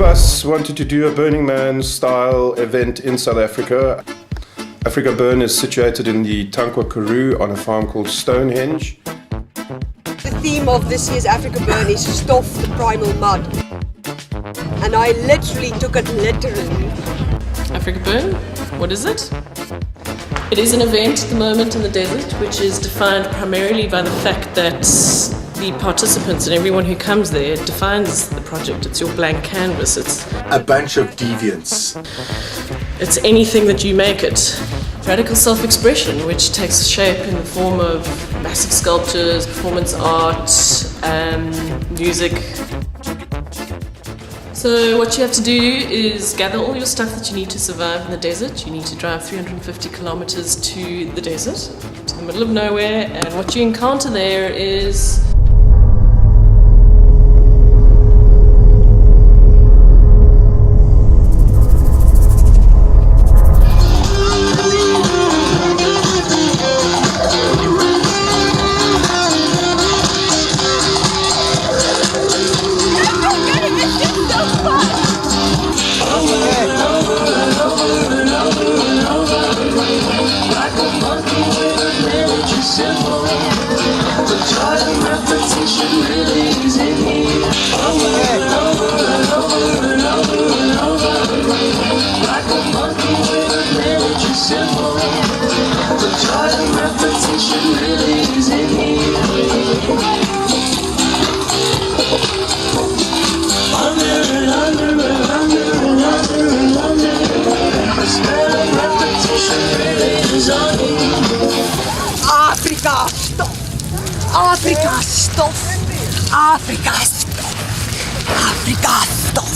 us wanted to do a Burning Man style event in South Africa. Afrikaburn is situated in the Tankwa Karoo on a farm called Stonehenge. The theme of this year's Afrikaburn is Stof, the primal mud. And I literally took it literally. Afrikaburn, what is it? It is an event at the moment in the desert, which is defined primarily by the fact that the participants and everyone who comes there defines the project. It's your blank canvas. It's a bunch of deviants. It's anything that you make it. Radical self-expression, which takes shape in the form of massive sculptures, performance art, music. So what you have to do is gather all your stuff that you need to survive in the desert. You need to drive 350 kilometers to the desert, to the middle of nowhere, and what you encounter there is Afrika stof, Afrika stof, Afrika stof, Afrika stof.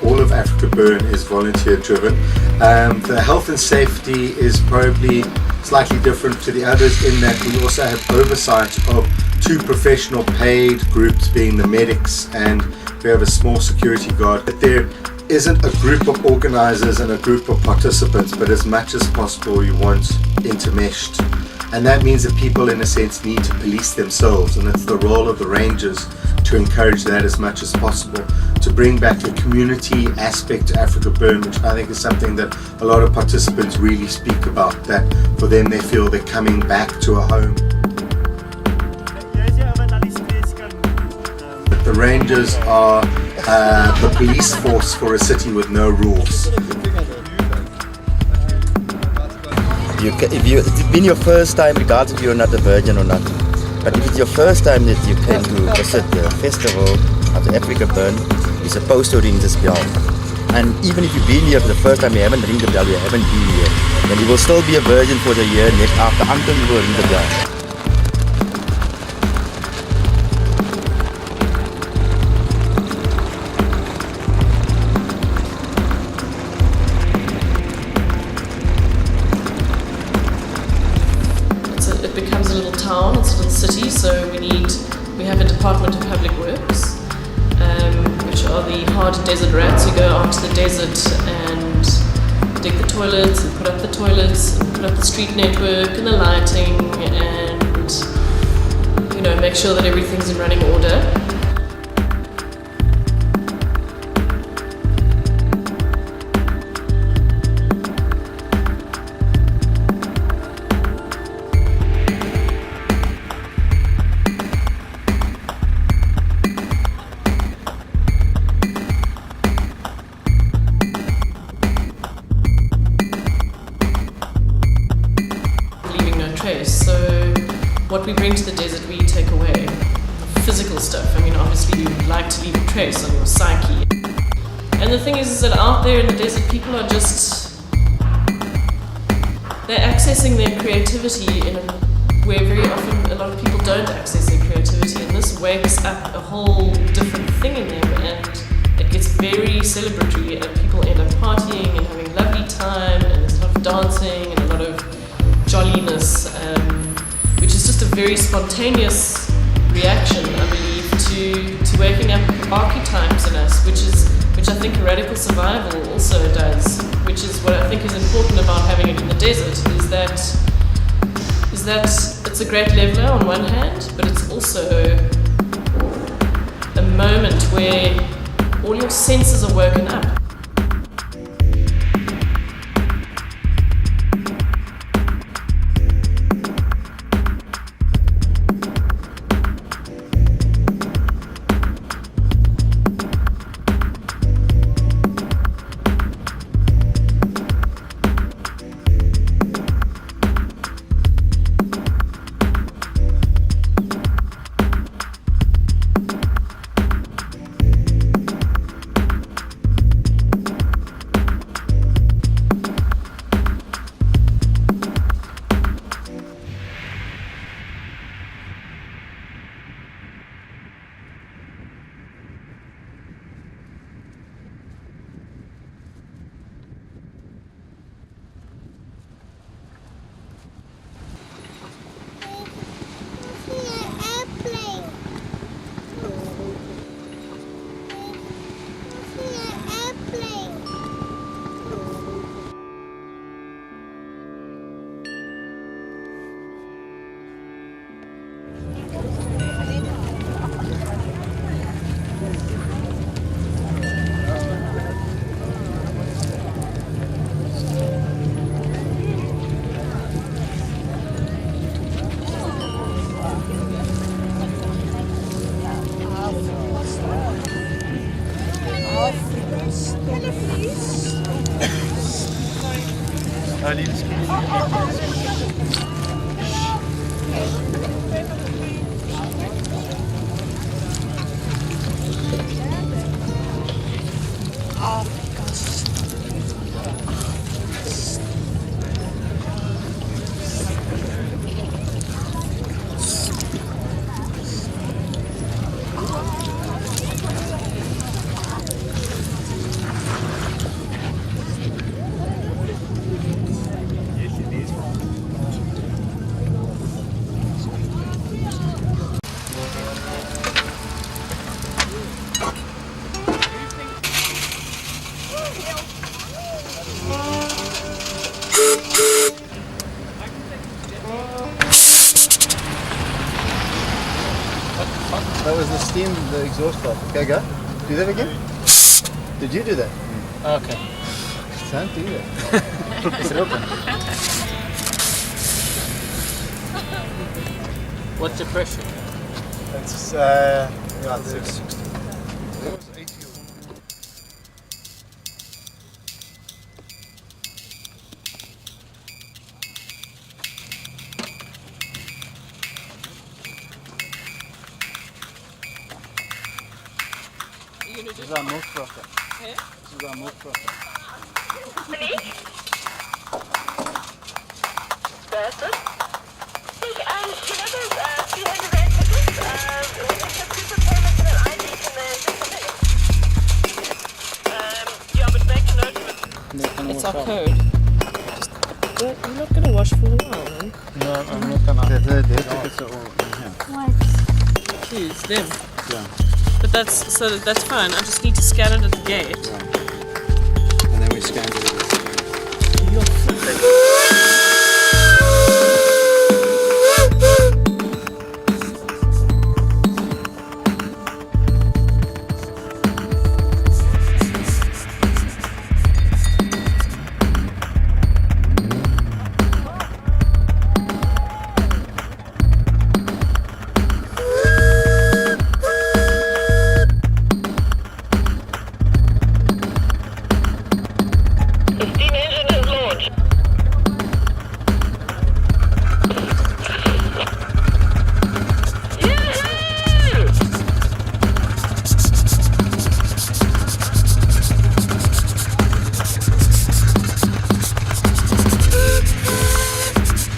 All of Afrikaburn is volunteer driven. The health and safety is probably slightly different to the others in that we also have oversight of 2 professional paid groups, being the medics, and we have a small security guard. But there isn't a group of organizers and a group of participants, but as much as possible you want intermeshed. And that means that people in a sense need to police themselves, and it's the role of the rangers to encourage that as much as possible, to bring back a community aspect to Afrikaburn, which I think is something that a lot of participants really speak about, that for them they feel they're coming back to a home. The rangers are the police force for a city with no rules. If it's been your first time, regardless if you're not a virgin or not, but if it's your first time that you came to visit the festival of the Afrikaburn, you're supposed to ring this bell. And even if you've been here for the first time, you haven't ring the bell, you haven't been here, then you will still be a virgin for the year next after until you will ring the bell. it becomes a little town, it's a little city, so we have a Department of Public Works, which are the hard desert rats who go out to the desert and dig the toilets and put up the toilets and put up the street network and the lighting and, you know, make sure that everything's in running order. So what we bring to the desert, we take away physical stuff. I mean, obviously you like to leave a trace on your psyche. And the thing is that out there in the desert, people are they're accessing their creativity in a way very often a lot of people don't access their creativity, and this wakes up a whole different thing in them, and it gets very celebratory, and people end up partying and having a lovely time, and there's a lot of dancing and a lot of jolliness, which is just a very spontaneous reaction, I believe, to waking up archetypes in us, which which I think Radical Survival also does, which is what I think is important about having it in the desert, is that it's a great leveler on one hand, but it's also a moment where all your senses are woken up. That was the steam, the exhaust pipe. Okay, go. Do that again. Did you do that? Okay. Don't do that. Is it open? What's the pressure? It's yeah, it's 60. That was 80. This is our milk frother. This is our milk frother. That's it. You know those 200 rand tickets? When they have super payments and an ID, can they just yeah, but make a note of it. It's our code. You're not going to wash for a while, man. No, I'm not gonna. The tickets are all in here. Jeez, them. Yeah. But that's fine. I just need to scan it at the gate. Right. And then we scan it. The steam engine is launched.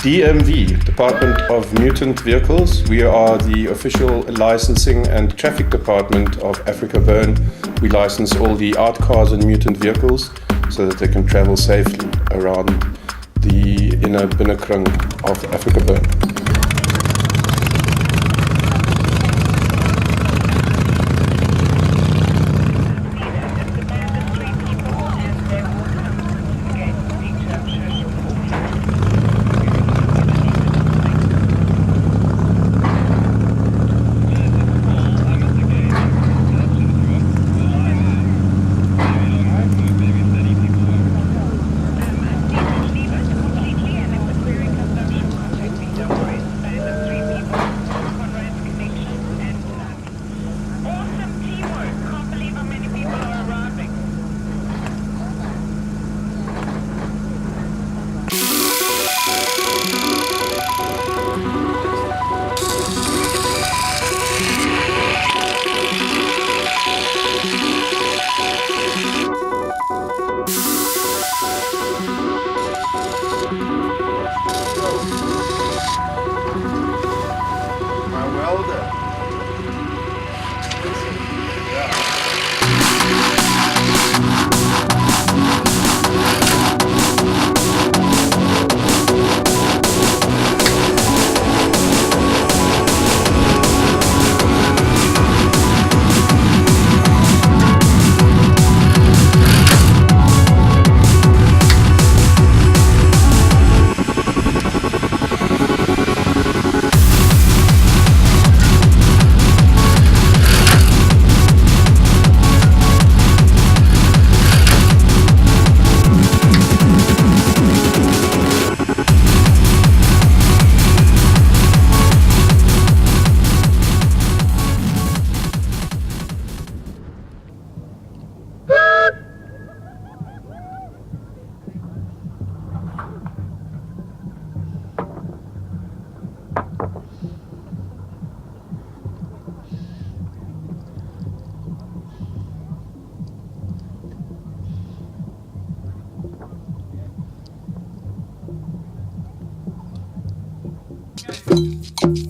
DMV, Department of Mutant Vehicles. We are the official licensing and traffic department of afrikaburn. We license all the art cars and mutant vehicles so that they can travel safely around the inner binnekring of afrikaburn. Bye.